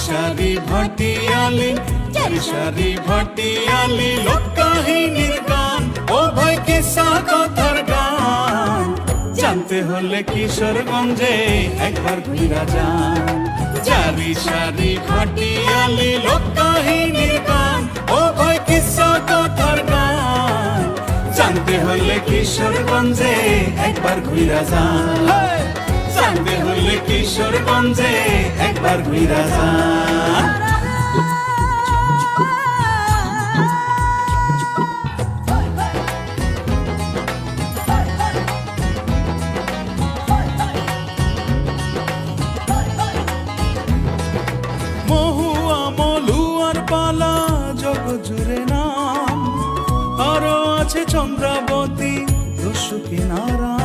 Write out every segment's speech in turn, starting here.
সারি ভাটিয়ালি, চারি সারি ভাটিয়ালি, লোককাহিনীর গান, ও ভাই কিসা কথার গান। জানতে হলে কিশোরগঞ্জে একবার ঘুরা যান। চারি সারি ভাটিয়ালি, লোককাহিনীর গান, ও ভাই কিসা কথার গান। জানতে হলে কিশোরগঞ্জে একবার ঘুরা যান। জানতে হলে কিশোরগঞ্জে একবার ঘুরা যান। মহুয়া মলুয়ার পালা জগৎ জুড়ে নাম, আরো আছে চন্দ্রাবতী রসু কিনারাম।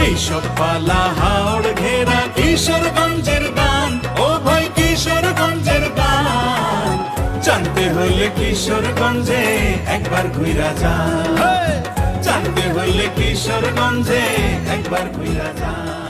এইসব পালা হাওড় ঘেরা কিশোরগঞ্জের গান, ও ভাই কিশোরগঞ্জের গান। জানতে হলে কিশোরগঞ্জে একবার ঘুরা যান। জানতে হলে কিশোরগঞ্জে একবার ঘুরা যান।